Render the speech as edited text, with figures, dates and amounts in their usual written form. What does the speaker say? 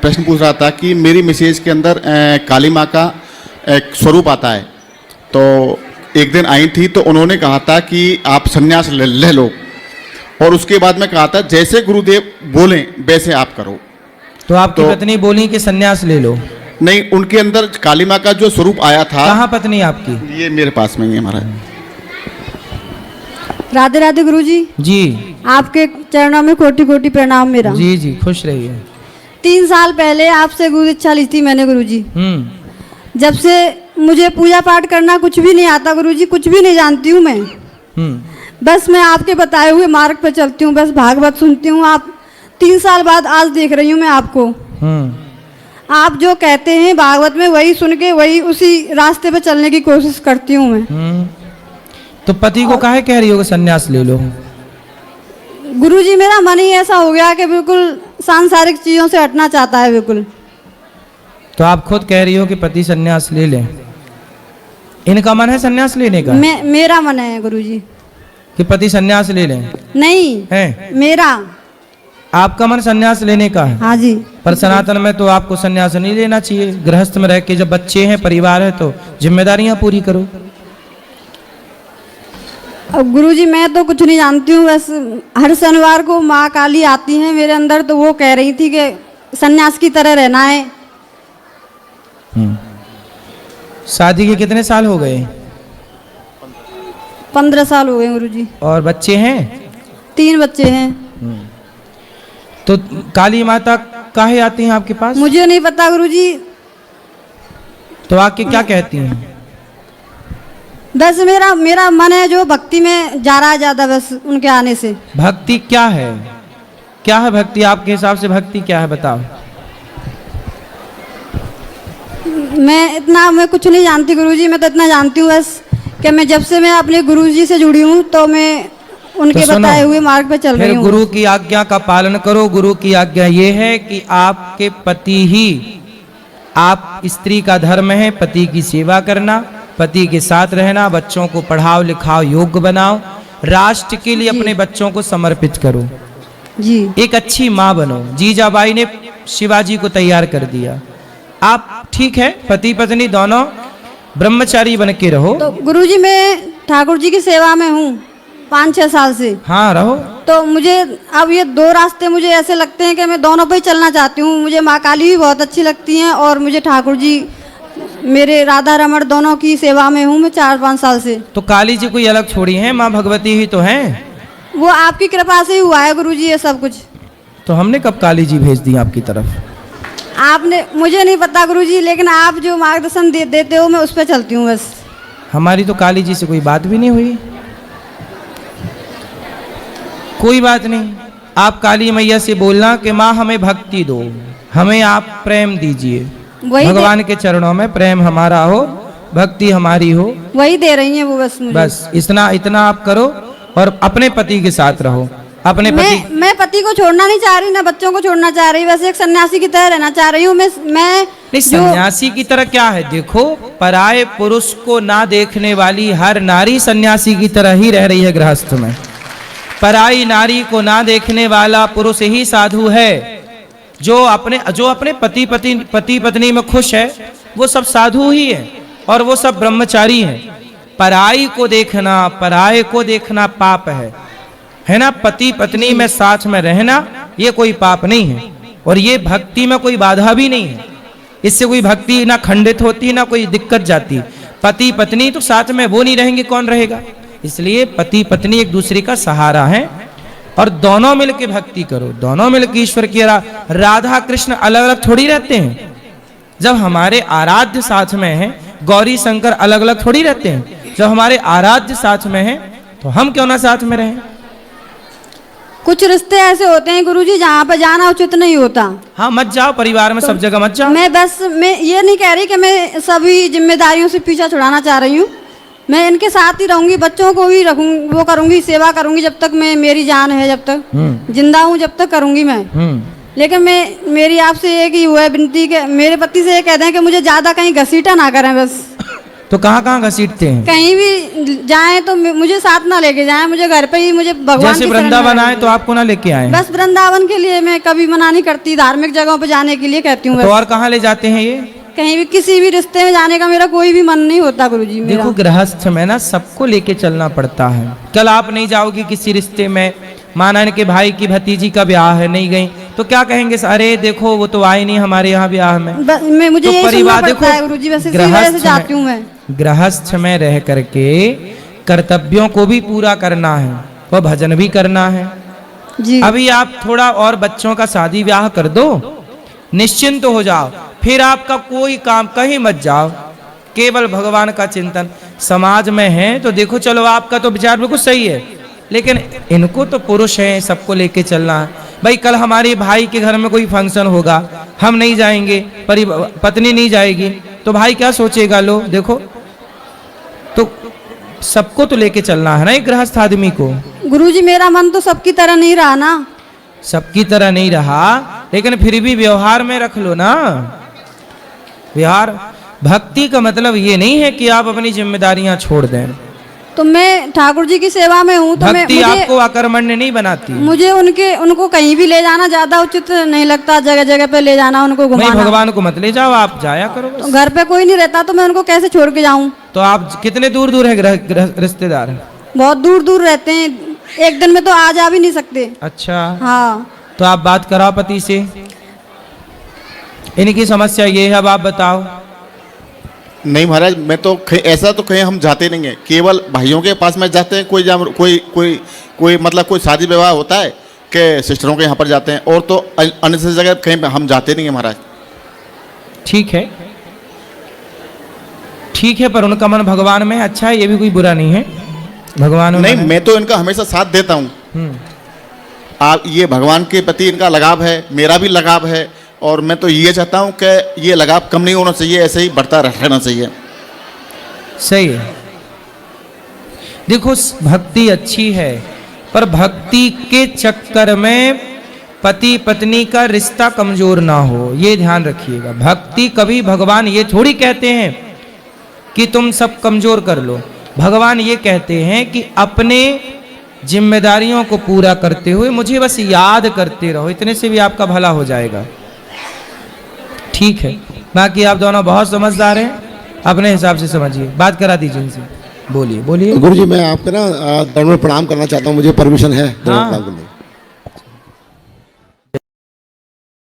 प्रश्न पूछ रहा था कि मेरी मिसेज के अंदर काली माँ का एक स्वरूप आता है। तो एक दिन आई थी तो उन्होंने कहा था कि आप संन्यास ले लो, और उसके बाद में कहा था जैसे गुरुदेव बोलें वैसे आप करो। तो आपकी पत्नी बोली कि संन्यास ले लो? नहीं, उनके अंदर काली माँ का जो स्वरूप आया था। कहाँ पत्नी आपकी? ये मेरे पास में ही है हमारा। राधे राधे गुरुजी। जी, आपके चरणों में कोटि कोटि प्रणाम मेरा। जी जी, खुश रहिए। 3 साल पहले आपसे गुरु इच्छा ली थी मैंने गुरुजी। जब से मुझे पूजा पाठ करना कुछ भी नहीं आता गुरुजी, कुछ भी नहीं जानती हूँ मैं। बस मैं आपके बताए हुए मार्ग पर चलती हूँ, बस भागवत सुनती हूँ। आप 3 साल बाद आज देख रही हूँ मैं आपको। आप जो कहते हैं भागवत में वही सुन के वही उसी रास्ते पे चलने की कोशिश करती हूँ मैं। तो पति को काहे कह रही हो कि संन्यास ले लो? गुरुजी मेरा मन ही ऐसा हो गया कि बिल्कुल सांसारिक चीजों से हटना चाहता है बिल्कुल। तो आप खुद कह रही हो कि पति संन्यास ले ले। इनका मन है संन्यास लेने का? मेरा मन है गुरुजी कि पति संन्यास ले लें? नहीं है मेरा। आपका मन संन्यास लेने का है? हाँ जी। पर सनातन में तो आपको संन्यास नहीं लेना चाहिए। गृहस्थ में रह के जब बच्चे हैं, परिवार है, तो जिम्मेदारियां पूरी करो। अब गुरुजी मैं तो कुछ नहीं जानती हूँ, बस हर शनिवार को माँ काली आती हैं मेरे अंदर, तो वो कह रही थी कि सन्यास की तरह रहना है। शादी के कितने साल हो गए? 15 साल हो गए गुरुजी। और बच्चे हैं? 3 बच्चे हैं। तो काली माता काहे आती हैं आपके पास? मुझे नहीं पता गुरुजी। तो आके क्या कहती हैं? बस मेरा मन है जो भक्ति में जा रहा है ज्यादा, बस उनके आने से। भक्ति क्या है? क्या है भक्ति आपके हिसाब से? भक्ति क्या है बताओ। मैं कुछ नहीं जानती गुरुजी। मैं तो इतना जानती हूँ बस कि मैं जब से मैं अपने गुरुजी से जुड़ी हूँ तो मैं उनके तो बताए हुए मार्ग पे चल रही हूँ। गुरु की आज्ञा का पालन करो। गुरु की आज्ञा ये है कि आपके पति ही, आप स्त्री का धर्म है पति की सेवा करना, पति के साथ रहना, बच्चों को पढ़ाओ लिखाओ, योग्य बनाओ, राष्ट्र के लिए अपने बच्चों को समर्पित करो जी। एक अच्छी माँ बनो। जीजाबाई ने शिवाजी को तैयार कर दिया। आप ठीक है, पति पत्नी दोनों ब्रह्मचारी बन के रहो। तो गुरुजी मैं ठाकुर जी की सेवा में हूँ 5-6 साल से। हाँ रहो। तो मुझे अब ये 2 रास्ते मुझे ऐसे लगते हैं कि मैं दोनों पे ही चलना चाहती हूँ। मुझे माँ काली भी बहुत अच्छी लगती हैं और मुझे ठाकुर जी, मेरे राधा रमण दोनों की सेवा में हूँ मैं 4-5 साल से। तो काली जी कोई अलग छोड़ी है? माँ भगवती ही तो हैं। वो आपकी कृपा से ही हुआ है गुरुजी ये सब कुछ। तो हमने कब काली जी भेज दी आपकी तरफ? आपने, मुझे नहीं पता गुरुजी, लेकिन आप जो मार्गदर्शन देते हो मैं उस पर चलती हूँ बस। हमारी तो काली जी से कोई बात भी नहीं हुई। कोई बात नहीं, आप काली मैया से बोलना कि माँ हमें भक्ति दो, हमें आप प्रेम दीजिए। भगवान के चरणों में प्रेम हमारा हो, भक्ति हमारी हो। वही दे रही हैं वो बस मुझे। बस इतना आप करो और अपने पति के साथ रहो। अपने पति, मैं पति को छोड़ना नहीं चाह रही, ना बच्चों को छोड़ना चाह रही, वैसे एक सन्यासी की तरह रहना चाह रही हूँ मैं नहीं, सन्यासी की तरह क्या है? देखो, पराये पुरुष को ना देखने वाली हर नारी सन्यासी की तरह ही रह रही है गृहस्थ में। पराई नारी को ना देखने वाला पुरुष ही साधु है। जो अपने पति पत्नी में खुश है वो सब साधु ही है और वो सब ब्रह्मचारी हैं। पराई को देखना, पराये को देखना पाप है ना? पति पत्नी में साथ में रहना ये कोई पाप नहीं है और ये भक्ति में कोई बाधा भी नहीं है। इससे कोई भक्ति ना खंडित होती ना कोई दिक्कत जाती। पति पत्नी तो साथ में वो नहीं रहेंगे, कौन रहेगा? इसलिए पति पत्नी एक दूसरे का सहारा है और दोनों मिलकर भक्ति करो, दोनों मिलकर ईश्वर की। राधा कृष्ण अलग अलग थोड़ी रहते हैं। जब हमारे आराध्य साथ में है, गौरी शंकर अलग अलग थोड़ी रहते हैं। जब हमारे आराध्य साथ में है तो हम क्यों ना साथ में रहें? कुछ रिश्ते ऐसे होते हैं गुरुजी जहाँ पर जाना उचित नहीं होता। हाँ मत जाओ, परिवार में तो सब जगह मत जाओ। मैं ये नहीं कह रही कि मैं सभी जिम्मेदारियों से पीछा छुड़ाना चाह रही हूँ। मैं इनके साथ ही रहूंगी, बच्चों को भी रखूंगी, वो करूंगी, सेवा करूंगी जब तक मेरी जान है, जब तक जिंदा हूँ जब तक करूंगी मैं। लेकिन मेरी आपसे एक ही हुआ है विनती के, मेरे पति से ये कह दें कि मुझे ज्यादा कहीं घसीटा ना करें बस। तो कहाँ कहाँ घसीटते हैं? कहीं भी जाएं तो मुझे साथ ना लेके जाएं, मुझे घर पे ही मुझे भगवान जैसे की शरण में वृंदावन आए रखें। तो आपको ना लेके आए? बस वृंदावन के लिए मैं कभी मना नहीं करती, धार्मिक जगहों पे जाने के लिए कहती हूँ तो बस। और कहाँ ले जाते हैं ये? कहीं भी किसी भी रिश्ते में जाने का मेरा कोई भी मन नहीं होता गुरुजी मेरा। देखो गृहस्थ में ना सबको लेके चलना पड़ता है। कल आप नहीं जाओगी किसी रिश्ते में, माना के भाई की भतीजी का ब्याह है, नहीं गई तो क्या कहेंगे? अरे देखो वो तो आए नहीं हमारे यहाँ ब्याह में। मैं मुझे तो यही सुनना परिवार पड़ता देखो, है गुरुजी, बस इसी वजह से जाती हूँ मैं। गृहस्थ में रह करके कर्तव्यों को भी पूरा करना है, वो भजन भी करना है जी। अभी आप थोड़ा और बच्चों का शादी ब्याह कर दो, निश्चिंत हो जाओ, फिर आपका कोई काम कहीं मत जाओ, केवल भगवान का चिंतन। समाज में है तो देखो चलो आपका तो विचार बिल्कुल सही है, लेकिन इनको तो पुरुष हैं, सबको लेके चलना है। भाई कल हमारे भाई के घर में कोई फंक्शन होगा, हम नहीं जाएंगे, पत्नी नहीं जाएगी, तो भाई क्या सोचेगा? लो देखो, तो सबको तो लेके चलना है ना एक गृहस्थ आदमी को। गुरुजी मेरा मन तो सबकी तरह नहीं रहा ना। सबकी तरह नहीं रहा, लेकिन फिर भी व्यवहार में रख लो ना। व्यवहार, भक्ति का मतलब ये नहीं है कि आप अपनी जिम्मेदारियां छोड़ दें। तो मैं ठाकुर जी की सेवा में हूँ, तो मैं भक्ति आपको अकर्मण्य नहीं बनाती। मुझे उनको कहीं भी ले जाना ज्यादा उचित नहीं लगता, जगह जगह पे ले जाना, उनको नहीं, घुमाना। भगवान को मत ले जाओ, आप जाया करो बस। तो घर पे कोई नहीं रहता तो मैं उनको कैसे छोड़ के जाऊं? तो आप कितने दूर दूर है रिश्तेदार? बहुत दूर दूर रहते हैं, एक दिन में तो आ जा भी नहीं सकते। अच्छा, हाँ। तो आप बात कराओ पति से, इनकी समस्या ये है, अब आप बताओ। नहीं महाराज, मैं तो ऐसा तो कहीं हम जाते नहीं हैं, केवल भाइयों के पास में जाते हैं। कोई मतलब कोई शादी विवाह होता है कि सिस्टरों के यहाँ पर जाते हैं, और तो अन्य जगह कहीं हम जाते नहीं हैं महाराज। ठीक है, ठीक है, पर उनका मन भगवान में अच्छा है, ये भी कोई बुरा नहीं है। भगवान में नहीं, मैं तो इनका हमेशा साथ देता हूँ। आप ये भगवान के प्रति इनका लगाव है, मेरा भी लगाव है, और मैं तो ये चाहता हूँ कि ये लगाव कम नहीं होना चाहिए, ऐसे ही बढ़ता रहना चाहिए। सही है। देखो भक्ति अच्छी है, पर भक्ति के चक्कर में पति पत्नी का रिश्ता कमजोर ना हो, ये ध्यान रखिएगा। भक्ति कभी भगवान ये थोड़ी कहते हैं कि तुम सब कमजोर कर लो। भगवान ये कहते हैं कि अपने जिम्मेदारियों को पूरा करते हुए मुझे बस याद करते रहो, इतने से भी आपका भला हो जाएगा। ठीक है, बाकी आप दोनों बहुत समझदार हैं, अपने हिसाब से समझिए, बात करा दीजिए इनसे। बोलिए बोलिए। गुरुजी मैं आपके ना दंड में प्रणाम करना चाहता हूँ, मुझे परमिशन है दंड में प्रणाम करने की?